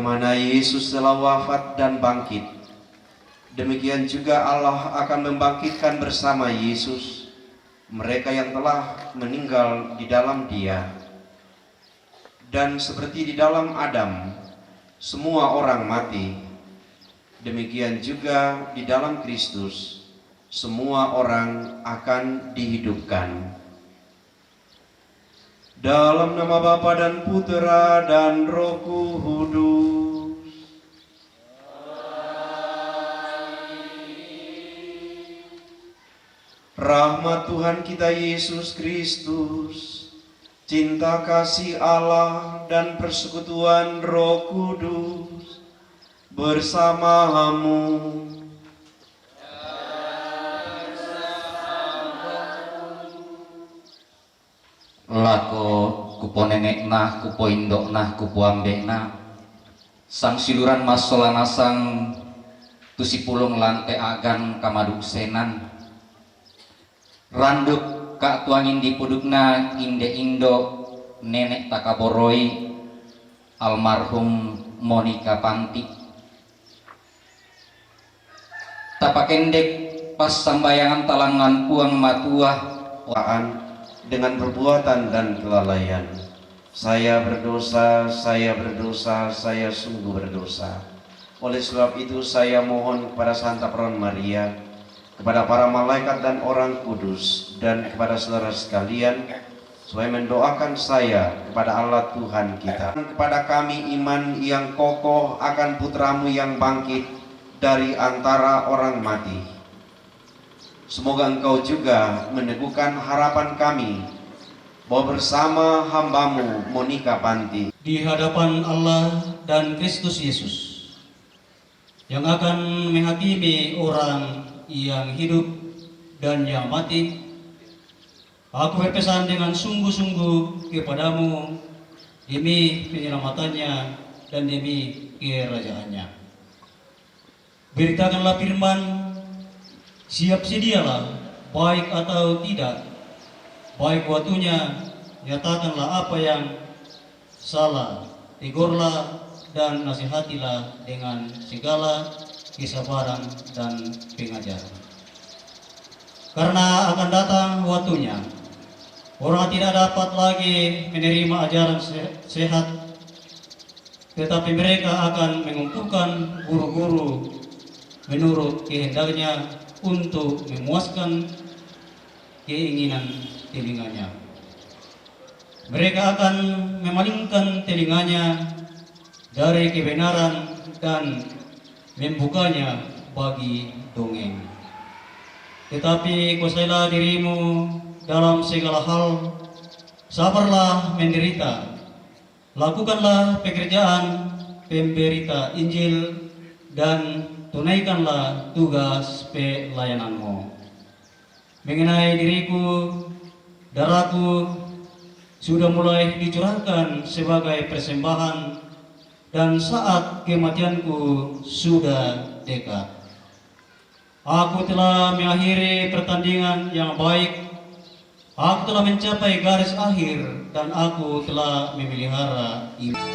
Mana Yesus telah wafat dan bangkit, demikian juga Allah akan membangkitkan bersama Yesus mereka yang telah meninggal di dalam Dia. Dan seperti di dalam Adam semua orang mati, demikian juga di dalam Kristus semua orang akan dihidupkan. Dalam nama Bapa dan Putera dan Roh Kudus. Rahmat Tuhan kita Yesus Kristus, cinta kasih Allah dan persekutuan Roh Kudus bersamamu. Lako kupo nenek nah, kupo indok nah, kupo ambek nah, sang siluran masolana sang tusipulung lantai agan kamaduk senan, randuk kak tuangin di pudukna inde indo nenek takaboroi almarhum Monica Panti. Tapakendek pas sambayangan talangan puang matuah Waan dengan perbuatan dan kelalaian. Saya berdosa, saya berdosa, saya sungguh berdosa. Oleh sebab itu saya mohon kepada Santa Peron Maria, kepada para malaikat dan orang kudus, dan kepada saudara sekalian, supaya mendoakan saya kepada Allah Tuhan kita. Kepada kami iman yang kokoh akan putramu yang bangkit dari antara orang mati. Semoga engkau juga meneguhkan harapan kami bahwa bersama hambamu Monica Panti di hadapan Allah dan Kristus Yesus yang akan menghakimi orang yang hidup dan yang mati, aku berpesan dengan sungguh-sungguh kepadamu demi penyelamatannya dan demi kerajaannya. Beritakanlah firman, siap sedialah, baik atau tidak, baik waktunya, nyatakanlah apa yang salah, tegurlah dan nasihatilah dengan segala kesabaran dan pengajaran. Karena akan datang waktunya, orang tidak dapat lagi menerima ajaran sehat, tetapi mereka akan mengumpulkan guru-guru menurut kehendaknya untuk memuaskan keinginan telinganya. Mereka akan memalingkan telinganya dari kebenaran dan membukanya bagi dongeng. Tetapi kuasailah dirimu dalam segala hal, sabarlah menderita, lakukanlah pekerjaan pemberita Injil dan tunaikanlah tugas pelayananmu. Mengenai diriku, darahku sudah mulai dicurahkan sebagai persembahan dan saat kematianku sudah dekat. Aku telah mengakhiri pertandingan yang baik, aku telah mencapai garis akhir dan aku telah memelihara iman.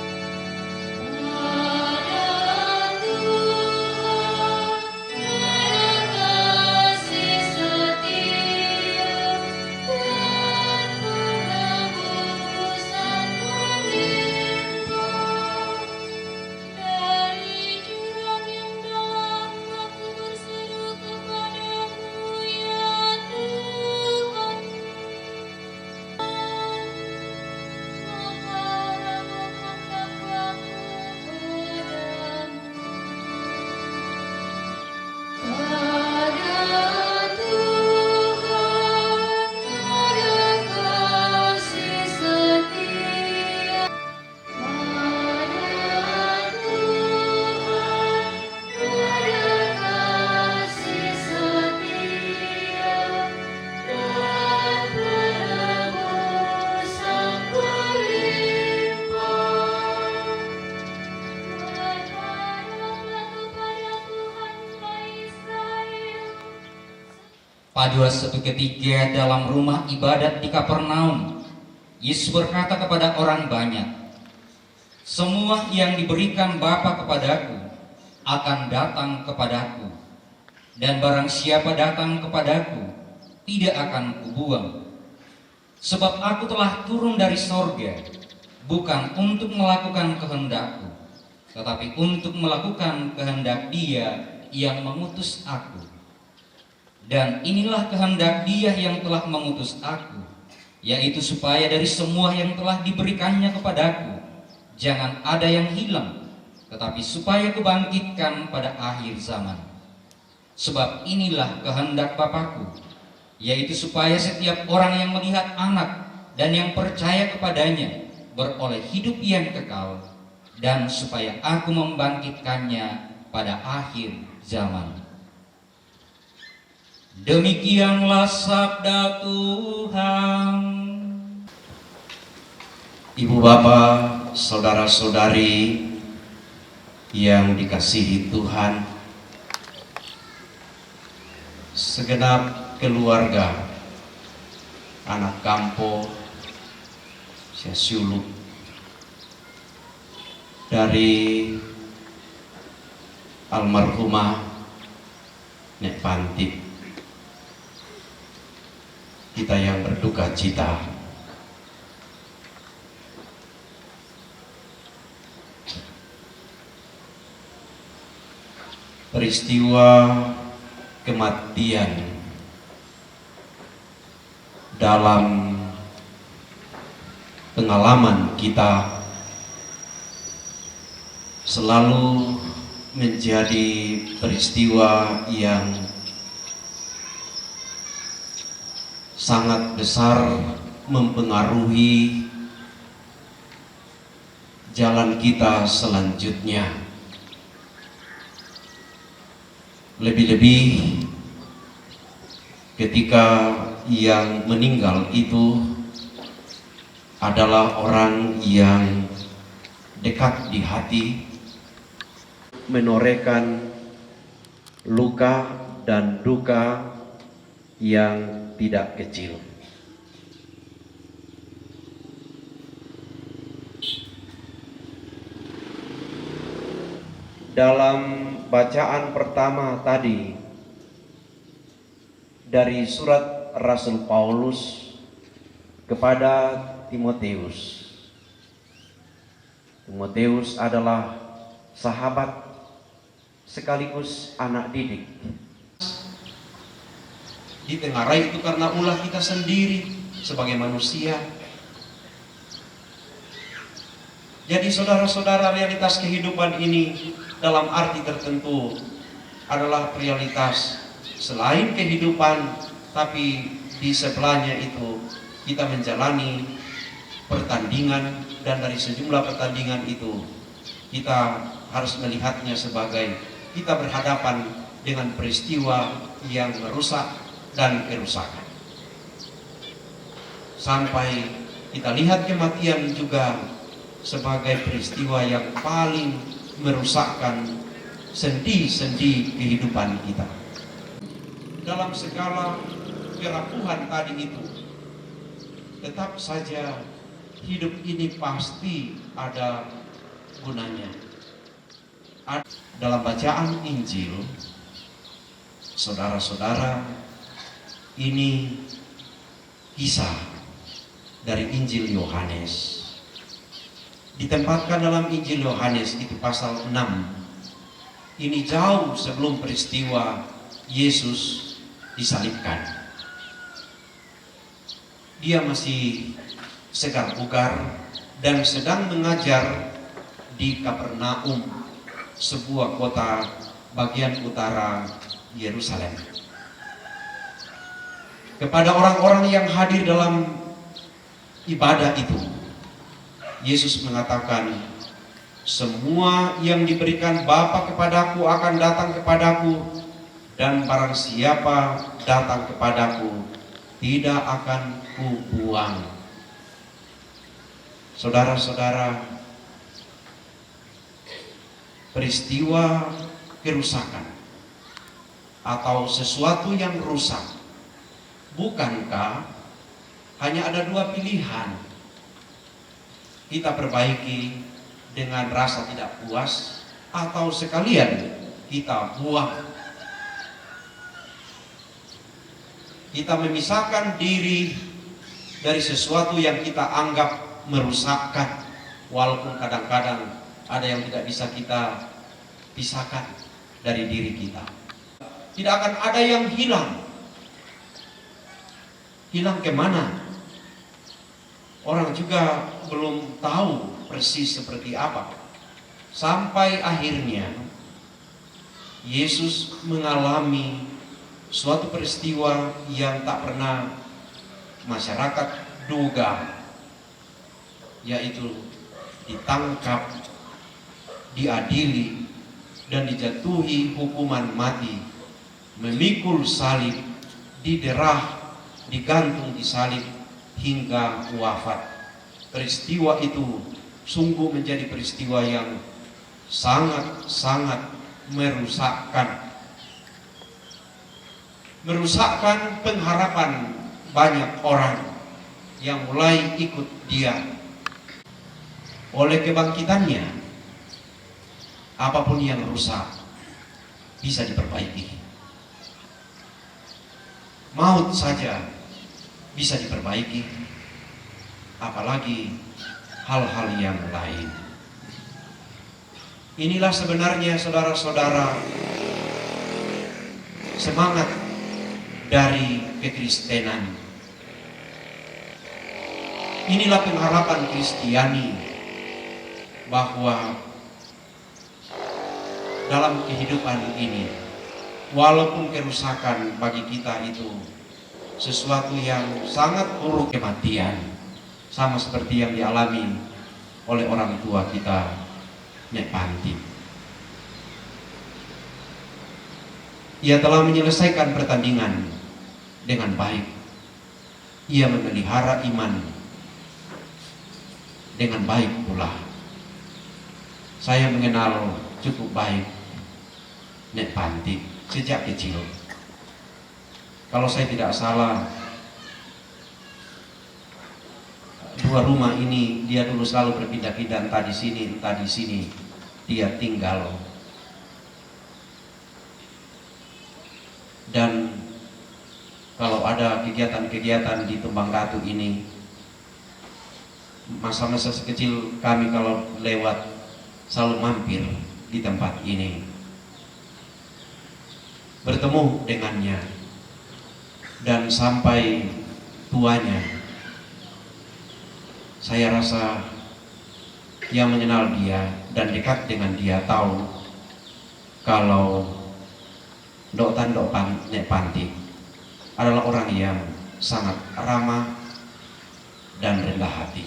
Pada suatu ketika dalam rumah ibadat di Kapernaum, Yesus berkata kepada orang banyak, Semua yang diberikan Bapa kepadaku akan datang kepadaku, dan barang siapa datang kepadaku tidak akan kubuang. Sebab aku telah turun dari sorga, bukan untuk melakukan kehendakku, tetapi untuk melakukan kehendak Dia yang mengutus aku. Dan inilah kehendak Dia yang telah mengutus aku, yaitu supaya dari semua yang telah diberikannya kepadaku jangan ada yang hilang, tetapi supaya kubangkitkan pada akhir zaman. Sebab inilah kehendak Bapakku, yaitu supaya setiap orang yang melihat Anak dan yang percaya kepadanya beroleh hidup yang kekal, dan supaya aku membangkitkannya pada akhir zaman. Demikianlah sabda Tuhan. Ibu bapak, saudara-saudari yang dikasihi Tuhan, segenap keluarga, anak kampo, siasuluk dari almarhumah Nek Pantip, kita yang berduka cita. Peristiwa kematian dalam pengalaman kita selalu menjadi peristiwa yang sangat besar, mempengaruhi jalan kita selanjutnya. Lebih-lebih ketika yang meninggal itu adalah orang yang dekat di hati, menorehkan luka dan duka yang tidak kecil. Dalam bacaan pertama tadi dari surat Rasul Paulus kepada Timotius. Timotius adalah sahabat sekaligus anak didik. Ditengarai itu karena ulah kita sendiri sebagai manusia. Jadi saudara-saudara, realitas kehidupan ini dalam arti tertentu adalah realitas selain kehidupan, tapi di sebelahnya itu kita menjalani pertandingan, dan dari sejumlah pertandingan itu kita harus melihatnya sebagai kita berhadapan dengan peristiwa yang merusak dan kerusakan. Sampai kita lihat kematian juga sebagai peristiwa yang paling merusakkan sendi-sendi kehidupan kita. Dalam segala kerapuhan tadi itu, tetap saja hidup ini pasti ada gunanya. Dalam bacaan Injil, saudara-saudara, ini kisah dari Injil Yohanes. Ditempatkan dalam Injil Yohanes itu pasal 6. Ini jauh sebelum peristiwa Yesus disalibkan. Dia masih segar bugar dan sedang mengajar di Kapernaum, sebuah kota bagian utara Yerusalem. Kepada orang-orang yang hadir dalam ibadah itu, Yesus mengatakan, semua yang diberikan Bapa kepadaku akan datang kepadaku, dan barang siapa datang kepadaku tidak akan kubuang. Saudara-saudara, peristiwa kerusakan atau sesuatu yang rusak, bukankah hanya ada dua pilihan? Kita perbaiki dengan rasa tidak puas, atau sekalian kita buang. Kita memisahkan diri dari sesuatu yang kita anggap merusakkan, walaupun kadang-kadang ada yang tidak bisa kita pisahkan dari diri kita. Tidak akan ada yang hilang. Hilang kemana? Orang juga belum tahu persis seperti apa. Sampai akhirnya Yesus mengalami suatu peristiwa yang tak pernah masyarakat duga, yaitu ditangkap, diadili, dan dijatuhi hukuman mati, memikul salib, diderah, digantung di salib hingga wafat. Peristiwa itu sungguh menjadi peristiwa yang sangat-sangat merusakkan pengharapan banyak orang yang mulai ikut dia. Oleh kebangkitannya, apapun yang rusak bisa diperbaiki. Maut saja bisa diperbaiki, apalagi hal-hal yang lain. Inilah sebenarnya saudara-saudara semangat dari kekristenan. Inilah pengharapan Kristiani, bahwa dalam kehidupan ini, walaupun kerusakan bagi kita itu sesuatu yang sangat buruk, kematian, sama seperti yang dialami oleh orang tua kita, Nek Panti. Ia telah menyelesaikan pertandingan dengan baik. Ia memelihara iman dengan baik pula. Saya mengenal cukup baik Nek Panti sejak kecil. Kalau saya tidak salah, dua rumah ini dia dulu selalu berpindah-pindah, entah di sini dia tinggal. Dan kalau ada kegiatan-kegiatan di Tumbang Ratu ini, masa-masa sekecil kami kalau lewat selalu mampir di tempat ini, bertemu dengannya, dan sampai tuanya saya rasa yang mengenal dia dan dekat dengan dia tahu kalau Ndok Nek Panti adalah orang yang sangat ramah dan rendah hati.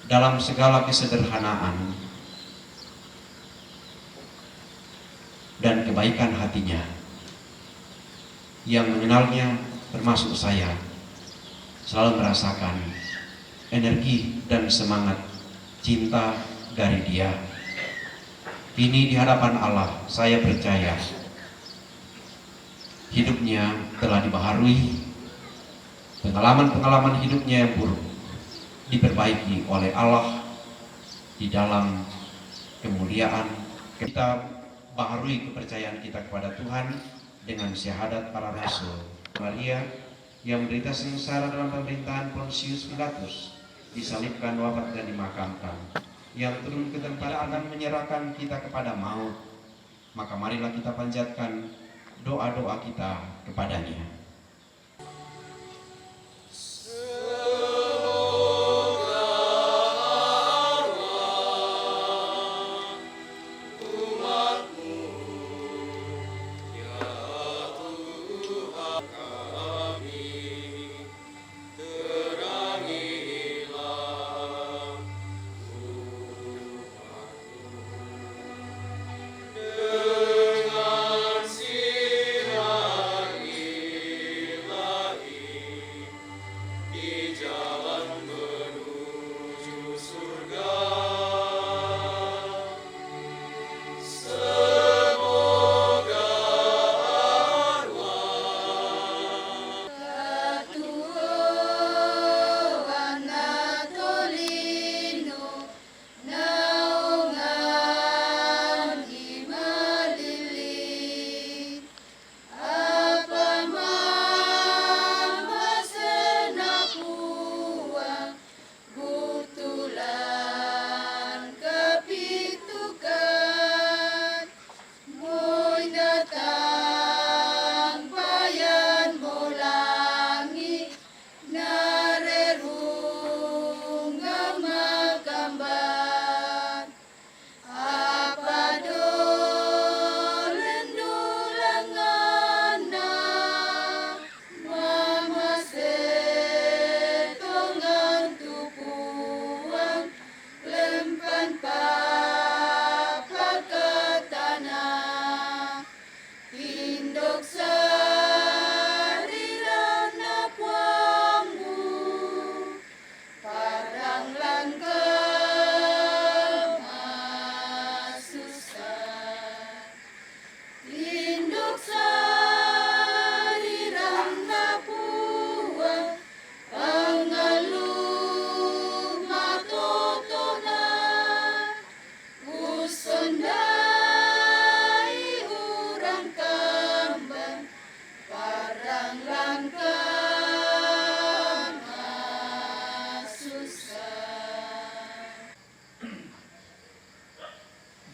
Dalam segala kesederhanaan dan kebaikan hatinya, yang mengenalnya termasuk saya selalu merasakan energi dan semangat cinta dari dia. Ini di hadapan Allah, saya percaya hidupnya telah dibaharui, pengalaman-pengalaman hidupnya yang buruk diperbaiki oleh Allah di dalam kemuliaan. Kita baharui kepercayaan kita kepada Tuhan dengan syahadat para rasul. Maria yang menderita sengsara dalam pemerintahan Pontius Pilatus, disalibkan, wafat, dan dimakamkan, yang turun ke tempat akan menyerahkan kita kepada maut, maka marilah kita panjatkan doa-doa kita kepadanya.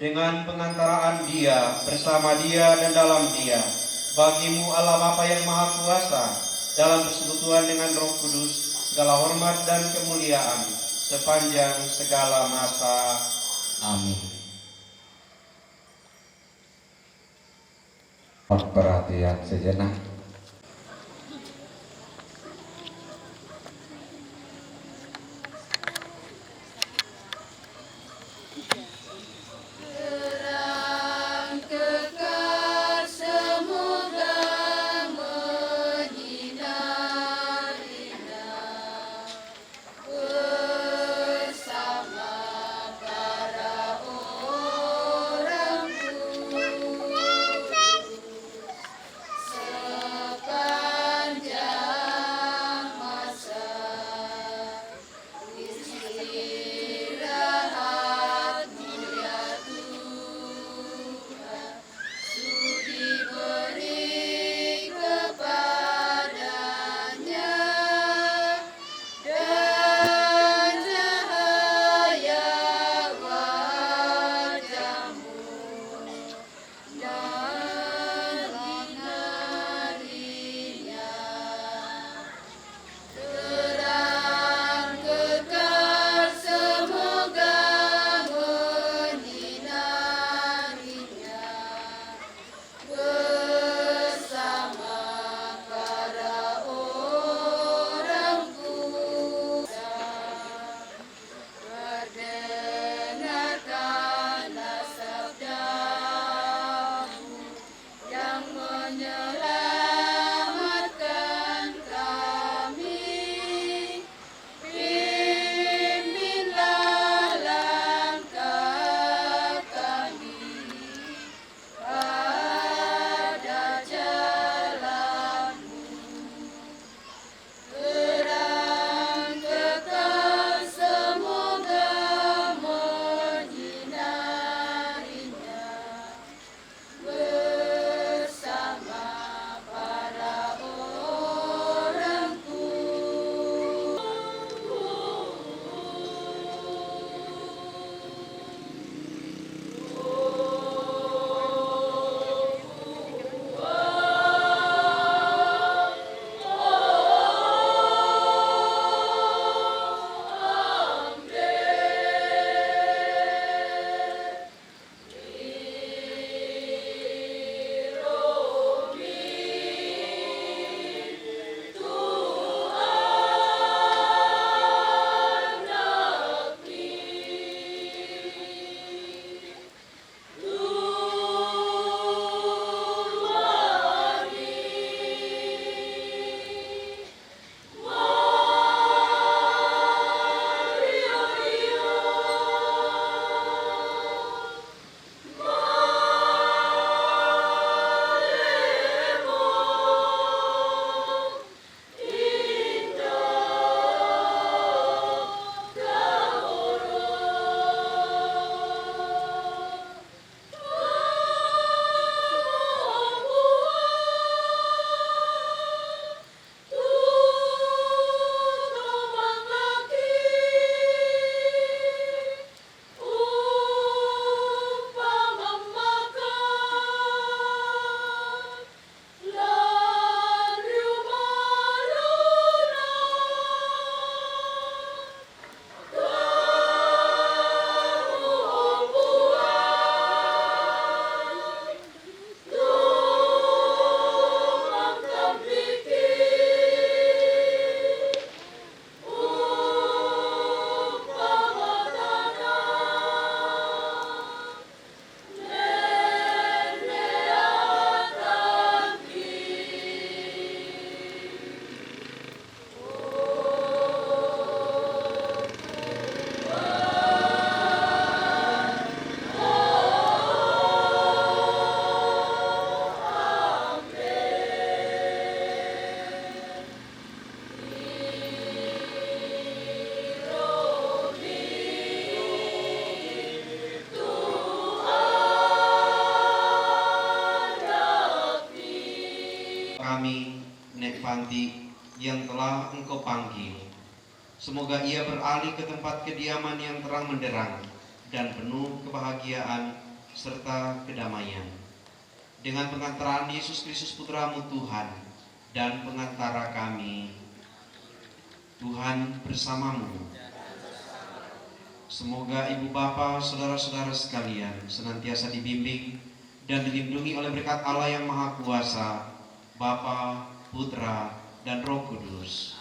dengan pengantaraan Dia, bersama Dia dan dalam Dia. Bagimu Allah Bapa yang Maha Kuasa, dalam persekutuan dengan Roh Kudus, segala hormat dan kemuliaan sepanjang segala masa. Amin. Perhatian sejenak. Fanti yang telah Engkau panggil. Semoga ia beralih ke tempat kediaman yang terang menderang dan penuh kebahagiaan serta kedamaian. Dengan pengantaran Yesus Kristus Putramu Tuhan dan pengantara kami, Tuhan bersamamu. Semoga Ibu Bapa, saudara-saudara sekalian senantiasa dibimbing dan dilindungi oleh berkat Allah yang Maha Kuasa, Bapa, Putra, dan Roh Kudus.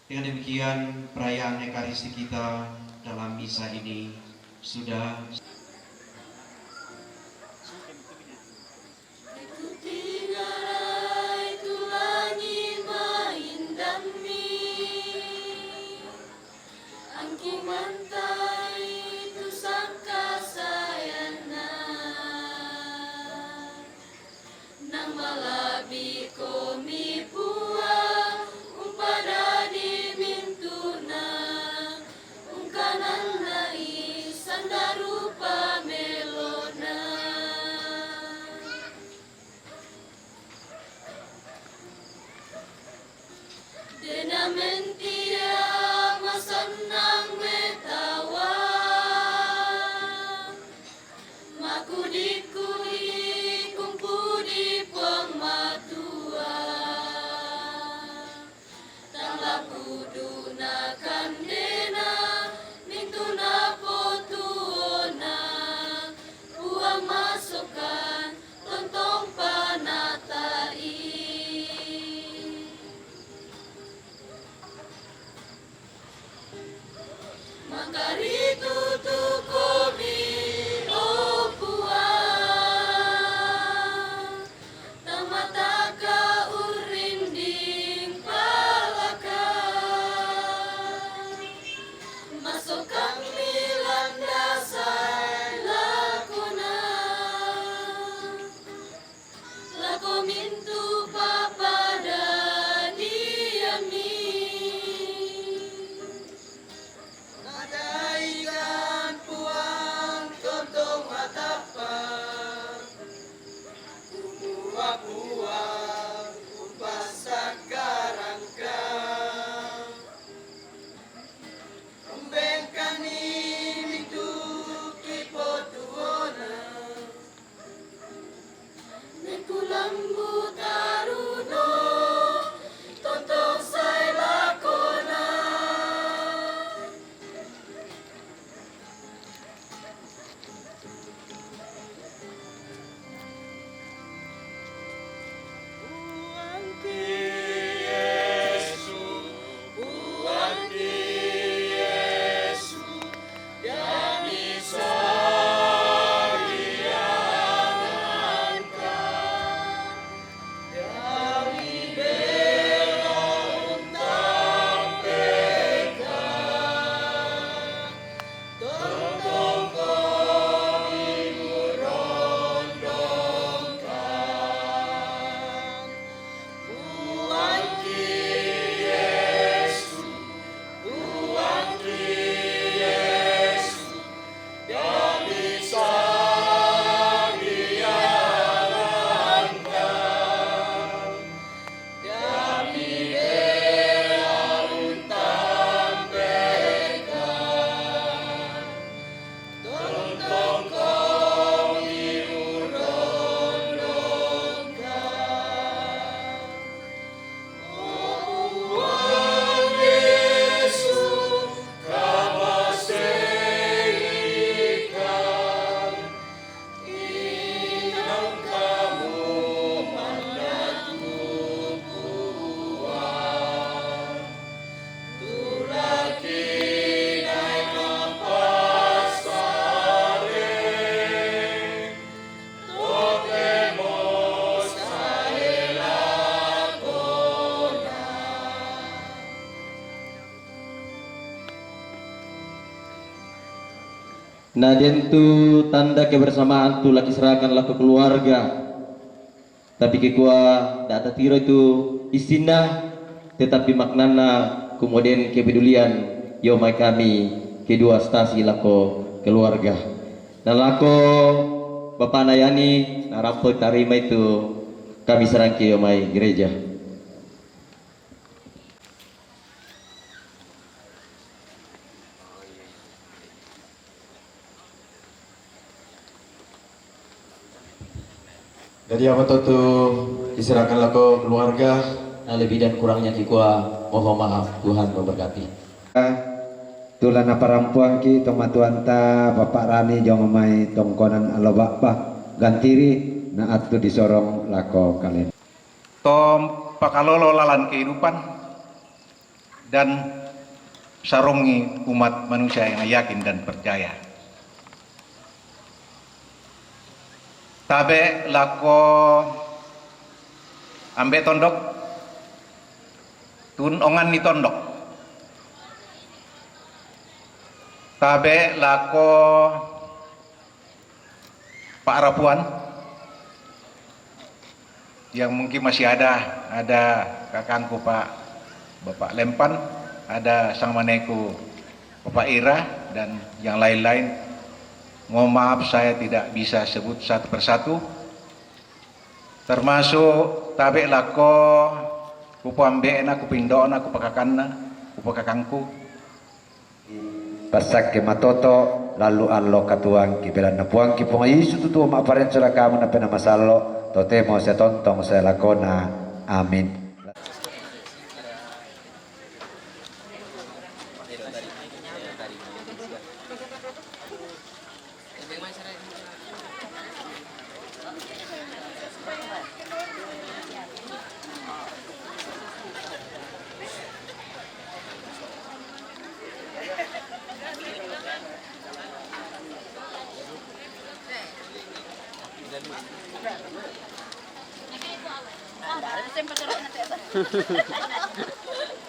Dengan demikian, perayaan Ekaristi kita dalam misa ini sudah Nadian tu tanda kebersamaan tu laki serahkanlah ke keluarga. Tapi kekua data tiro itu istinah tetapi maknana kemudian kepedulian yomai kami kedua stasi lako keluarga. Dan lako Bapak Nayani narampo tarima itu kami serangki yomai gereja. Jadi apa tuh diserahkanlah ke keluarga. Nah, lebih dan kurangnya kikua mohon maaf, Tuhan memberkati. Tulana parampuang ki tomatuanta Bapak Rani jongomai tongkonan alo bakpa gantiri na atu disorong lako kalian. Tom pakalolo lalan kehidupan dan sarungi umat manusia yang yakin dan percaya. Tabe lako ambek tondok tun ongan ni tondok. Tabe lako Pak Rapuan yang mungkin masih ada kakangku Pak Bapak Lempan, ada sang maneku Bapak Ira dan yang lain-lain. Mohon maaf saya tidak bisa sebut satu persatu, termasuk tabe lako kupu ambena, kupindona, kupakakanna, kupakakangku. Pasak ke matoto lalu allo katuang ki belan na puang ki ponga Yesu tutu ma paren sura kamu na pena masallo totemo se tontong se lakona amin.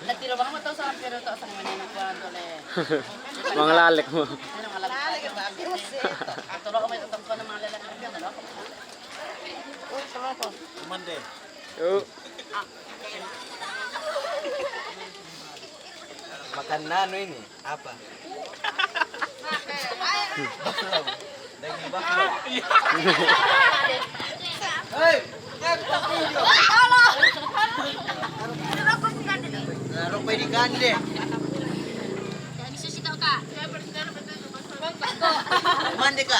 Natiro baka mo to sa pero to sa maneno ko dole. Mga lalik mo. Ano mga lalaki ba? Aturo ko may utang ko ng mga lalaki ka dalo. Oh, sama ko. Mande. Oh. Makan na ano ini? Apa? Baklaw. Daging baklaw. Hey! Naroon pa yung gande. Mandi ka.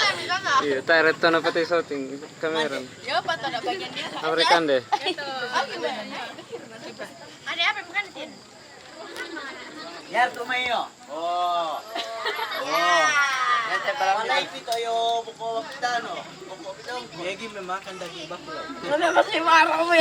Iya, tayo reto na pati sa ating kamera. Yo pa to na bagyan niya. Amerikan deh. Ano apa bukan tin? Yar tumayo. Oh. Oh. Nete para malay pito yo buko wakita no. Buko pito. Megi memakan daging baklaw. Wala masih marah mo.